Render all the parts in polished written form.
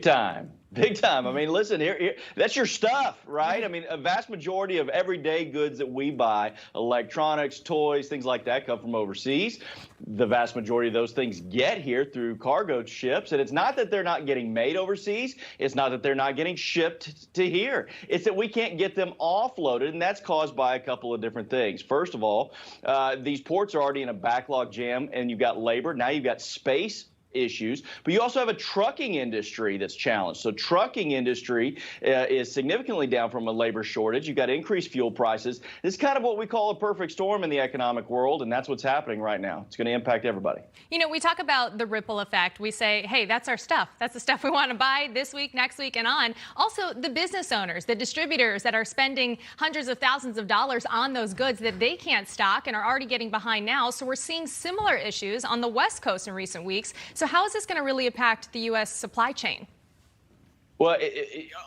Big time. Big time. I mean, listen, here, that's your stuff, right? I mean, a vast majority of everyday goods that we buy, electronics, toys, things like that, come from overseas. The vast majority of those things get here through cargo ships. And it's not that they're not getting made overseas. It's not that they're not getting shipped to here. It's that we can't get them offloaded, and that's caused by a couple of different things. First of all, these ports are already in a backlog jam, and you've got labor. Now you've got space issues, but you also have a trucking industry that's challenged. So trucking industry is significantly down from a labor shortage. You've got increased fuel prices. This is kind of what we call a perfect storm in the economic world, and that's what's happening right now. It's going to impact everybody. You know, we talk about the ripple effect. We say, hey, that's our stuff. That's the stuff we want to buy this week, next week, and on. Also, the business owners, the distributors that are spending hundreds of thousands of dollars on those goods that they can't stock and are already getting behind now. So we're seeing similar issues on the West Coast in recent weeks. So how is this going to really impact the U.S. supply chain? Well,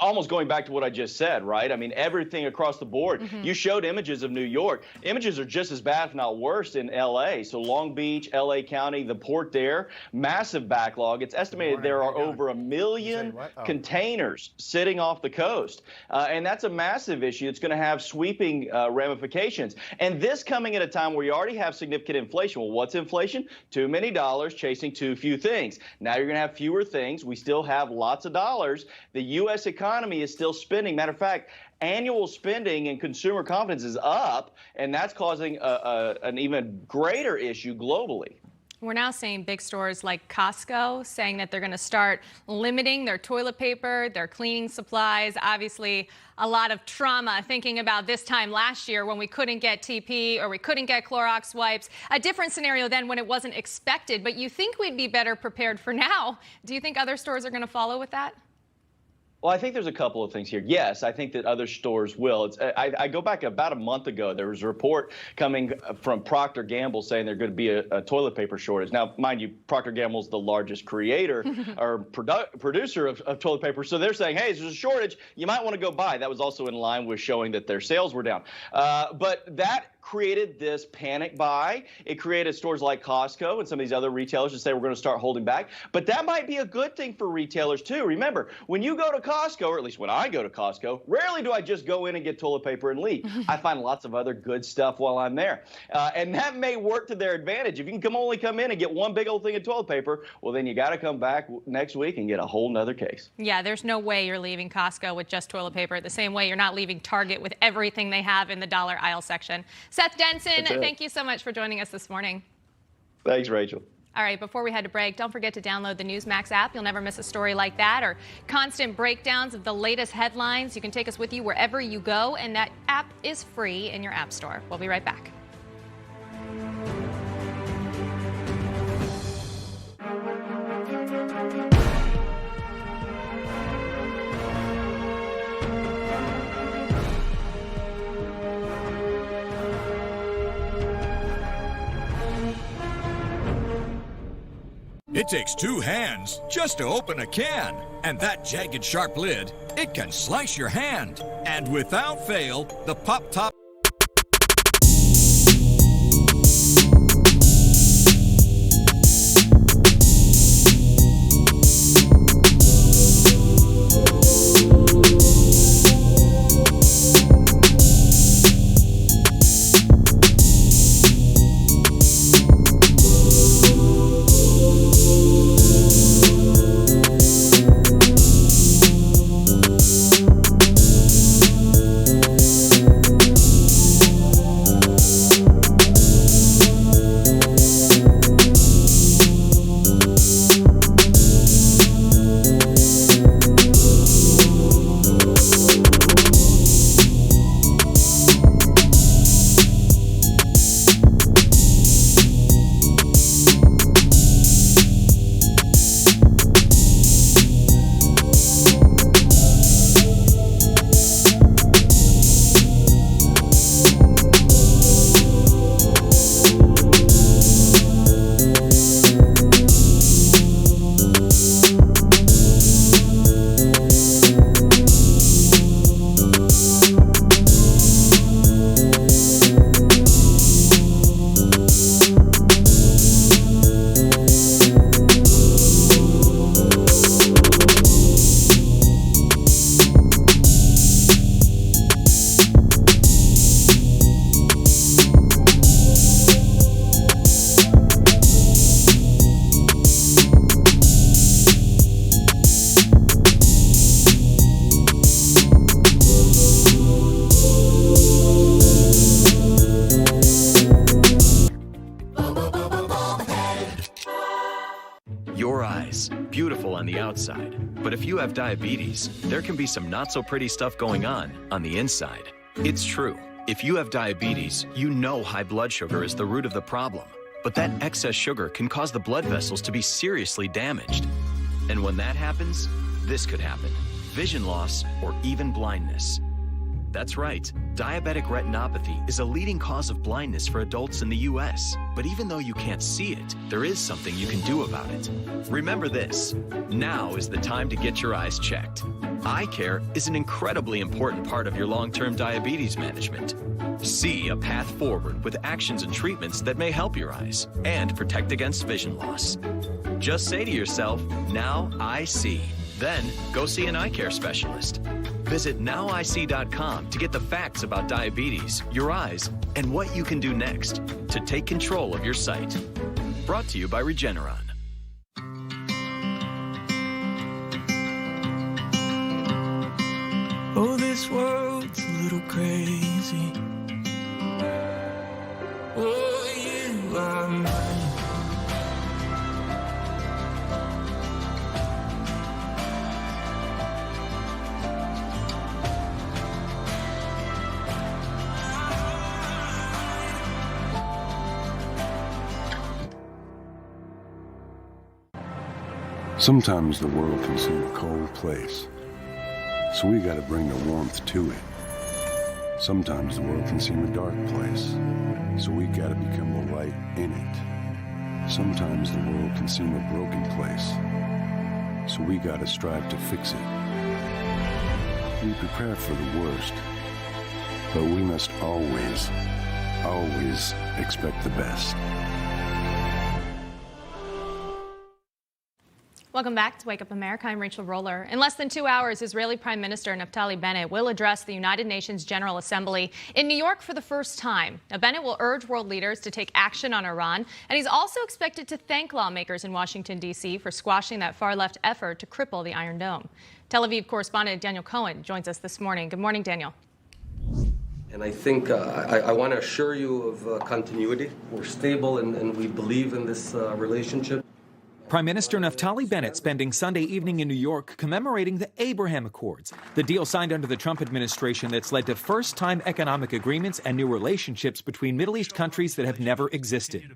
almost going back to what I just said, right? I mean, everything across the board. You showed images of New York. Images are just as bad, if not worse, in L.A. So Long Beach, L.A. County, the port there, massive backlog. It's estimated there are over 1 million containers sitting off the coast. And that's a massive issue. It's going to have sweeping ramifications. And this coming at a time where you already have significant inflation. Well, what's inflation? Too many dollars chasing too few things. Now you're going to have fewer things. We still have lots of dollars. The U.S. economy is still spending. Matter of fact, annual spending and consumer confidence is up, and that's causing an even greater issue globally. We're now seeing big stores like Costco saying that they're going to start limiting their toilet paper, their cleaning supplies. Obviously, a lot of trauma thinking about this time last year when we couldn't get TP or we couldn't get Clorox wipes. A different scenario then when it wasn't expected, but you think we'd be better prepared for now. Do you think other stores are going to follow with that? Well, I think there's a couple of things here. Yes, I think that other stores will. I go back about a month ago. There was a report coming from Procter & Gamble saying there's going to be a toilet paper shortage. Now, mind you, Procter & Gamble's the largest creator or producer of toilet paper. So they're saying, hey, there's a shortage. You might want to go buy. That was also in line with showing that their sales were down. But that created this panic buy. It created stores like Costco and some of these other retailers to say we're going to start holding back. But that might be a good thing for retailers too. Remember, when you go to Costco, or at least when I go to Costco, rarely do I just go in and get toilet paper and leave. I find lots of other good stuff while I'm there. And that may work to their advantage. If you can only come in and get one big old thing of toilet paper, well, then you got to come back next week and get a whole nother case. Yeah, there's no way you're leaving Costco with just toilet paper. The same way you're not leaving Target with everything they have in the dollar aisle section. Seth Denson, thank you so much for joining us this morning. Thanks, Rachel. All right, before we head to break, don't forget to download the Newsmax app. You'll never miss a story like that or constant breakdowns of the latest headlines. You can take us with you wherever you go, and that app is free in your app store. We'll be right back. It takes two hands just to open a can. And that jagged, sharp lid, it can slice your hand. And without fail, the Pop Top beautiful on the outside, but if you have diabetes, there can be some not so pretty stuff going on the inside. It's true. If you have diabetes, you know high blood sugar is the root of the problem. But that excess sugar can cause the blood vessels to be seriously damaged. And when that happens, this could happen: vision loss or even blindness. That's right. Diabetic retinopathy is a leading cause of blindness for adults in the U.S. But even though you can't see it, there is something you can do about it. Remember this: now is the time to get your eyes checked. Eye care is an incredibly important part of your long-term diabetes management. See a path forward with actions and treatments that may help your eyes and protect against vision loss. Just say to yourself, "Now I see." Then go see an eye care specialist. Visit nowic.com to get the facts about diabetes, your eyes, and what you can do next to take control of your sight. Brought to you by Regeneron. Oh, this world's a little crazy. Oh, you are mine. Sometimes the world can seem a cold place, so we gotta bring the warmth to it. Sometimes the world can seem a dark place, so we gotta become the light in it. Sometimes the world can seem a broken place, so we gotta strive to fix it. We prepare for the worst, but we must always expect the best. Welcome back to Wake Up America. I'm Rachel Roller. In less than 2 hours, Israeli Prime Minister Naftali Bennett will address the United Nations General Assembly in New York for the first time. Now, Bennett will urge world leaders to take action on Iran, and he's also expected to thank lawmakers in Washington, D.C. for squashing that far-left effort to cripple the Iron Dome. Tel Aviv correspondent Daniel Cohen joins us this morning. Good morning, Daniel. And I think I want to assure you of continuity. We're stable and we believe in this relationship. Prime Minister Naftali Bennett spending Sunday evening in New York commemorating the Abraham Accords, the deal signed under the Trump administration that's led to first-time economic agreements and new relationships between Middle East countries that have never existed.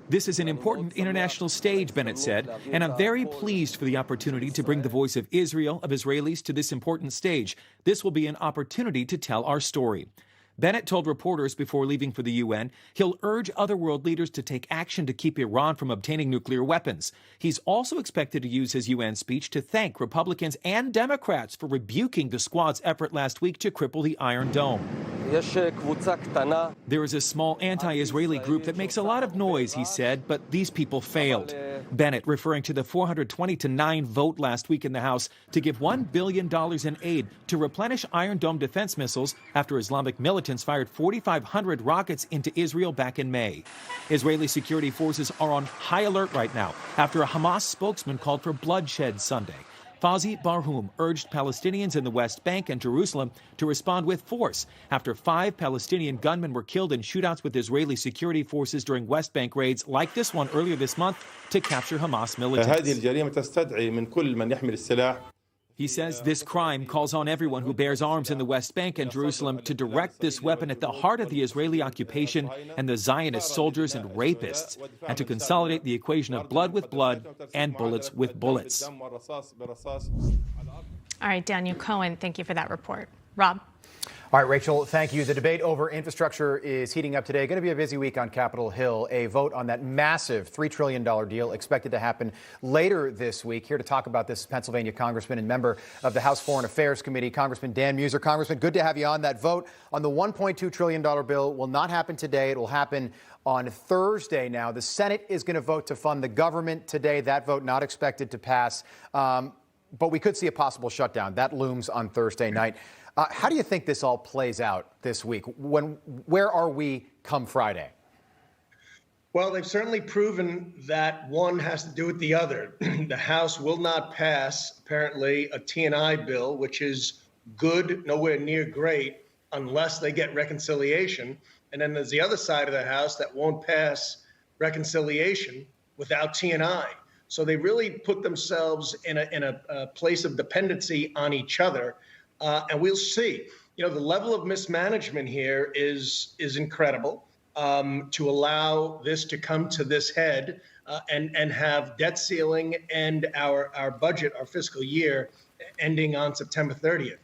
This is an important international stage, Bennett said, and I'm very pleased for the opportunity to bring the voice of Israel, of Israelis, to this important stage. This will be an opportunity to tell our story. Bennett told reporters before leaving for the UN he'll urge other world leaders to take action to keep Iran from obtaining nuclear weapons. He's also expected to use his UN speech to thank Republicans and Democrats for rebuking the Squad's effort last week to cripple the Iron Dome. There is a small anti-Israeli group that makes a lot of noise, he said, but these people failed. Bennett referring to the 420-9 vote last week in the House to give $1 billion in aid to replenish Iron Dome defense missiles after Islamic militants fired 4,500 rockets into Israel back in May. Israeli security forces are on high alert right now after a Hamas spokesman called for bloodshed Sunday. Fazi Barhoum urged Palestinians in the West Bank and Jerusalem to respond with force after 5 Palestinian gunmen were killed in shootouts with Israeli security forces during West Bank raids like this one earlier this month to capture Hamas militants. He says this crime calls on everyone who bears arms in the West Bank and Jerusalem to direct this weapon at the heart of the Israeli occupation and the Zionist soldiers and rapists, and to consolidate the equation of blood with blood and bullets with bullets. All right, Daniel Cohen, thank you for that report. Rob? All right, Rachel, thank you. The debate over infrastructure is heating up today. Going to be a busy week on Capitol Hill. A vote on that massive $3 trillion deal expected to happen later this week. Here to talk about this, Pennsylvania Congressman and member of the House Foreign Affairs Committee, Congressman Dan Mueser. Congressman, good to have you on. That vote on the $1.2 trillion bill will not happen today. It will happen on Thursday now. The Senate is going to vote to fund the government today. That vote not expected to pass. But we could see a possible shutdown. That looms on Thursday night. How do you think this all plays out this week? Where are we come Friday? Well, they've certainly proven that one has to do with the other. The House will not pass, apparently, a T&I bill, which is good, nowhere near great, unless they get reconciliation. And then there's the other side of the House that won't pass reconciliation without T&I. So they really put themselves in a place of dependency on each other. And we'll see. The level of mismanagement here is incredible. To allow this to come to this head and have debt ceiling and our budget, our fiscal year, ending on September 30th.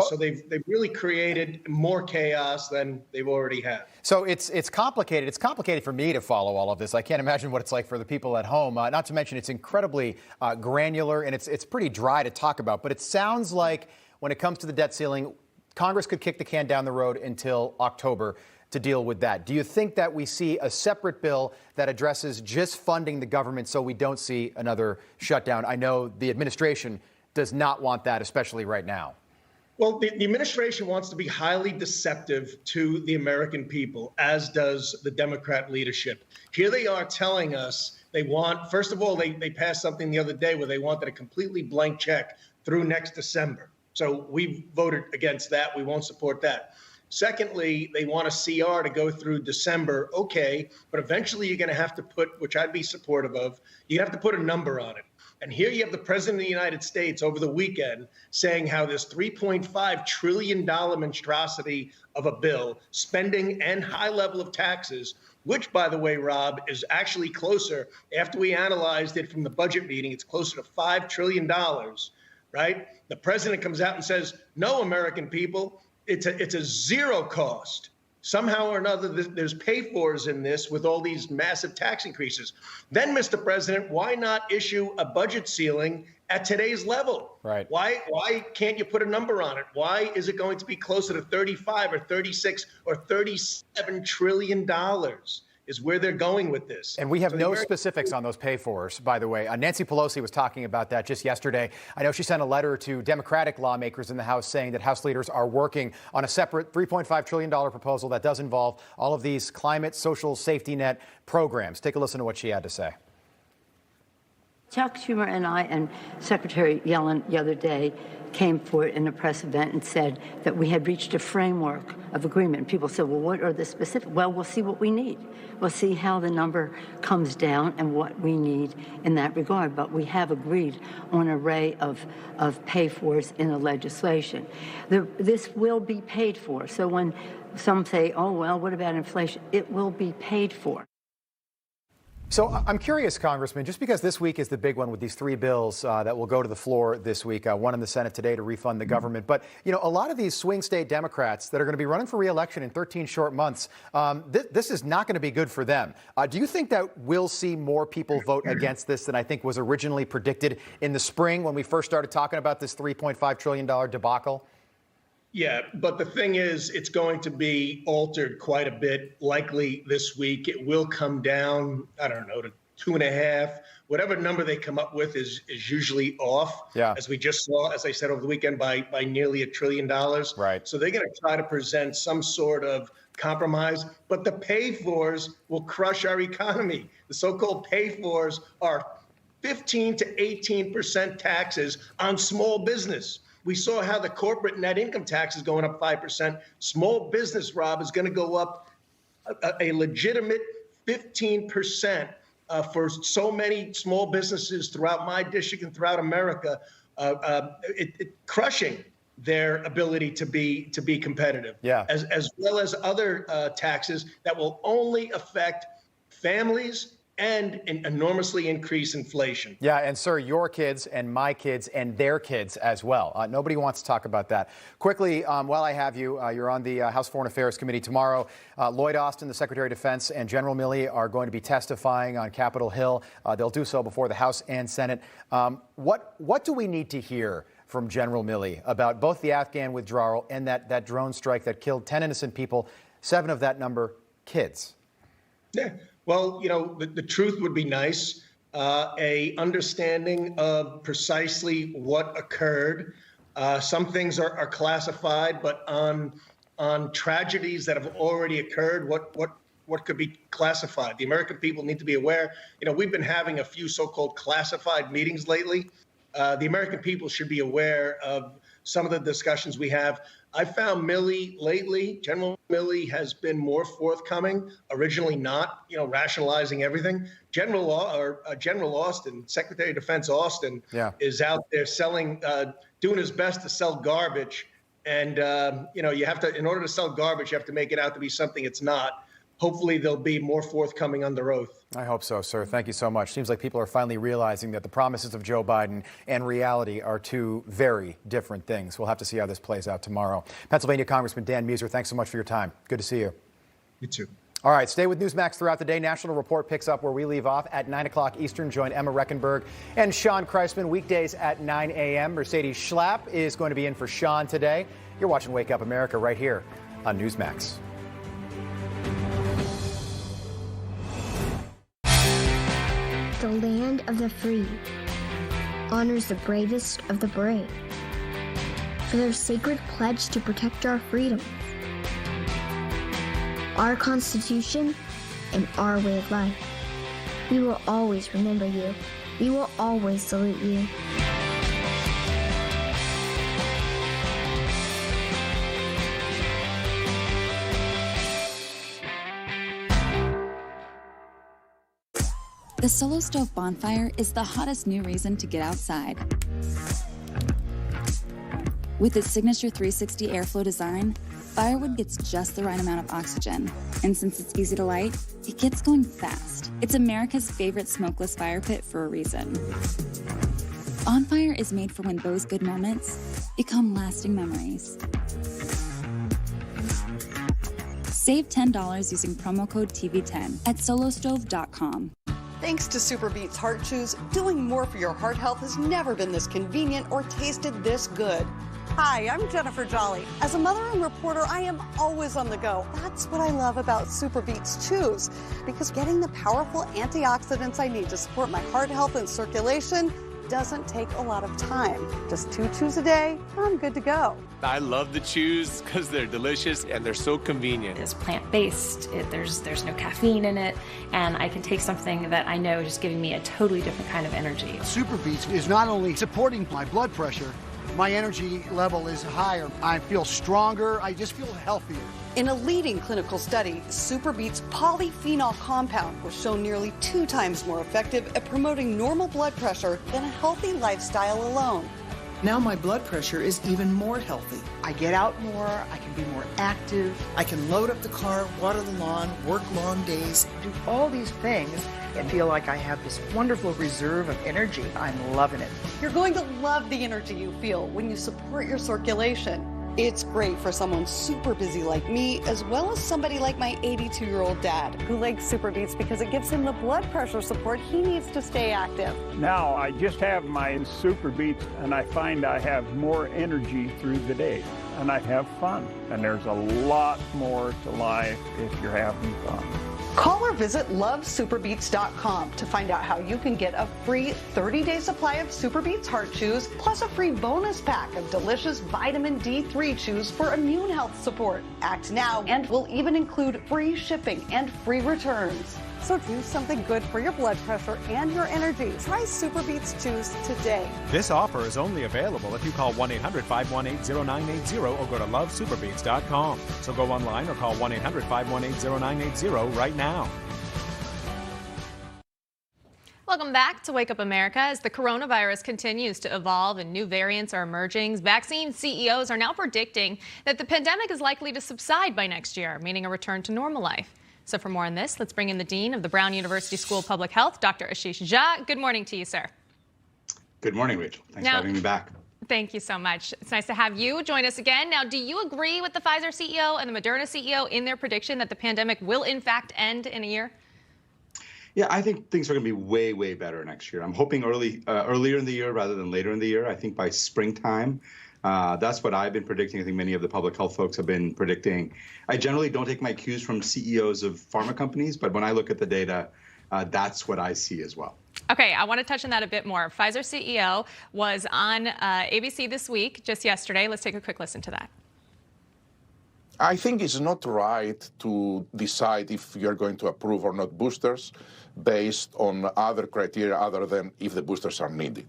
So they've really created more chaos than they've already had. So it's complicated. It's complicated for me to follow all of this. I can't imagine what it's like for the people at home. Not to mention it's incredibly granular and it's pretty dry to talk about. But it sounds like when it comes to the debt ceiling, Congress could kick the can down the road until October to deal with that. Do you think that we see a separate bill that addresses just funding the government so we don't see another shutdown? I know the administration does not want that, especially right now. Well, the administration wants to be highly deceptive to the American people, as does the Democrat leadership. Here they are telling us they want, first of all, they passed something the other day where they wanted a completely blank check through next December. So we voted against that. We won't support that. Secondly, they want a CR to go through December. Okay, but eventually you're going to have to put, which I'd be supportive of, you have to put a number on it. And here you have the President of the United States over the weekend saying how this $3.5 trillion monstrosity of a bill, spending and high level of taxes, which, by the way, Rob, is actually closer, after we analyzed it from the budget meeting, it's closer to $5 trillion, right? The president comes out and says, no, American people, it's a zero cost. Somehow or another, there's pay-fors in this with all these massive tax increases. Then, Mr. President, why not issue a budget ceiling at today's level? Right. Why can't you put a number on it? Why is it going to be closer to 35 or 36 or $37 trillion? Is where they're going with this. And we have no specifics on those pay-fors, by the way. Nancy Pelosi was talking about that just yesterday. I know she sent a letter to Democratic lawmakers in the House saying that House leaders are working on a separate $3.5 trillion proposal that does involve all of these climate social safety net programs. Take a listen to what she had to say. Chuck Schumer and I and Secretary Yellen the other day came forward in a press event and said that we had reached a framework of agreement. People said, well, what are the specific? Well, we'll see what we need. We'll see how the number comes down and what we need in that regard. But we have agreed on an array of pay-fors in the legislation. This will be paid for. So when some say, oh, well, what about inflation? It will be paid for. So I'm curious, Congressman, just because this week is the big one with these three bills that will go to the floor this week, one in the Senate today to refund the government. But, a lot of these swing state Democrats that are going to be running for re-election in 13 short months, this is not going to be good for them. Do you think that we'll see more people vote against this than I think was originally predicted in the spring when we first started talking about this $3.5 trillion debacle? Yeah, but the thing is, it's going to be altered quite a bit, likely this week. It will come down, I don't know, to 2.5. Whatever number they come up with is usually off, as we just saw, as I said, over the weekend, by nearly $1 trillion. Right. So they're going to try to present some sort of compromise, but the pay-fors will crush our economy. The so-called pay-fors are 15 to 18% taxes on small business. We saw how the corporate net income tax is going up 5%. Small business, Rob, is going to go up a legitimate 15% for so many small businesses throughout my district and throughout America, crushing their ability to be competitive. Yeah. As well as other taxes that will only affect families and enormously increase inflation. Yeah, and sir, your kids and my kids and their kids as well. Nobody wants to talk about that. Quickly, while I have you, you're on the House Foreign Affairs Committee tomorrow. Lloyd Austin, the Secretary of Defense, and General Milley are going to be testifying on Capitol Hill. They'll do so before the House and Senate. What do we need to hear from General Milley about both the Afghan withdrawal and that drone strike that killed 10 innocent people, 7 of that number kids? Yeah. Well, the truth would be nice, a understanding of precisely what occurred. Some things are classified, but on tragedies that have already occurred, what could be classified? The American people need to be aware. We've been having a few so-called classified meetings lately. The American people should be aware of some of the discussions we have. I found Milley lately, General Milley has been more forthcoming, originally not, rationalizing everything. General Austin, Secretary of Defense Austin, is out there selling, doing his best to sell garbage. And, you have to, in order to sell garbage, you have to make it out to be something it's not. Hopefully they'll be more forthcoming under oath. I hope so, sir. Thank you so much. Seems like people are finally realizing that the promises of Joe Biden and reality are two very different things. We'll have to see how this plays out tomorrow. Pennsylvania Congressman Dan Mueser, thanks so much for your time. Good to see you. You too. All right, stay with Newsmax throughout the day. National Report picks up where we leave off at 9 o'clock Eastern. Join Emma Reckenberg and Sean Kreisman weekdays at 9 a.m. Mercedes Schlapp is going to be in for Sean today. You're watching Wake Up America right here on Newsmax. The land of the free honors the bravest of the brave for their sacred pledge to protect our freedom, our Constitution, and our way of life. We will always remember you. We will always salute you. The Solo Stove Bonfire is the hottest new reason to get outside. With its signature 360 airflow design, firewood gets just the right amount of oxygen. And since it's easy to light, it gets going fast. It's America's favorite smokeless fire pit for a reason. Bonfire is made for when those good moments become lasting memories. Save $10 using promo code TV10 at solostove.com. Thanks to Super Beets Heart Chews, doing more for your heart health has never been this convenient or tasted this good. Hi, I'm Jennifer Jolly. As a mother and reporter, I am always on the go. That's what I love about Super Beets Chews, because getting the powerful antioxidants I need to support my heart health and circulation doesn't take a lot of time. Just 2 chews a day, I'm good to go. I love the chews because they're delicious and they're so convenient. It's plant-based, there's no caffeine in it, and I can take something that I know is just giving me a totally different kind of energy. Super Beets is not only supporting my blood pressure, my energy level is higher. I feel stronger, I just feel healthier. In a leading clinical study, Super Beets polyphenol compound was shown nearly 2 times more effective at promoting normal blood pressure than a healthy lifestyle alone. Now my blood pressure is even more healthy. I get out more, I can be more active. I can load up the car, water the lawn, work long days. Do all these things and feel like I have this wonderful reserve of energy. I'm loving it. You're going to love the energy you feel when you support your circulation. It's great for someone super busy like me, as well as somebody like my 82-year-old dad, who likes Super Beets because it gives him the blood pressure support he needs to stay active. Now I just have my Super Beets and I find I have more energy through the day and I have fun. And there's a lot more to life if you're having fun. Call or visit lovesuperbeets.com to find out how you can get a free 30-day supply of Super Beets Heart Chews, plus a free bonus pack of delicious vitamin D3 chews for immune health support. Act now, and we'll even include free shipping and free returns. So do something good for your blood pressure and your energy. Try Super Beets Chews today. This offer is only available if you call 1-800-518-0980 or go to lovesuperbeets.com. So go online or call 1-800-518-0980 right now. Welcome back to Wake Up America. As the coronavirus continues to evolve and new variants are emerging, vaccine CEOs are now predicting that the pandemic is likely to subside by next year, meaning a return to normal life. So for more on this, let's bring in the Dean of the Brown University School of Public Health, Dr. Ashish Jha. Good morning to you, sir. Good morning, Rachel. Thanks for having me back. Thank you so much. It's nice to have you join us again. Now, do you agree with the Pfizer CEO and the Moderna CEO in their prediction that the pandemic will in fact end in a year? Yeah, I think things are going to be way, way better next year. I'm hoping earlier in the year rather than later in the year. I think by springtime. That's what I've been predicting. I think many of the public health folks have been predicting. I generally don't take my cues from CEOs of pharma companies, but when I look at the data, that's what I see as well. Okay, I want to touch on that a bit more. Pfizer CEO was on ABC this week, just yesterday. Let's take a quick listen to that. I think it's not right to decide if you're going to approve or not boosters based on other criteria other than if the boosters are needed.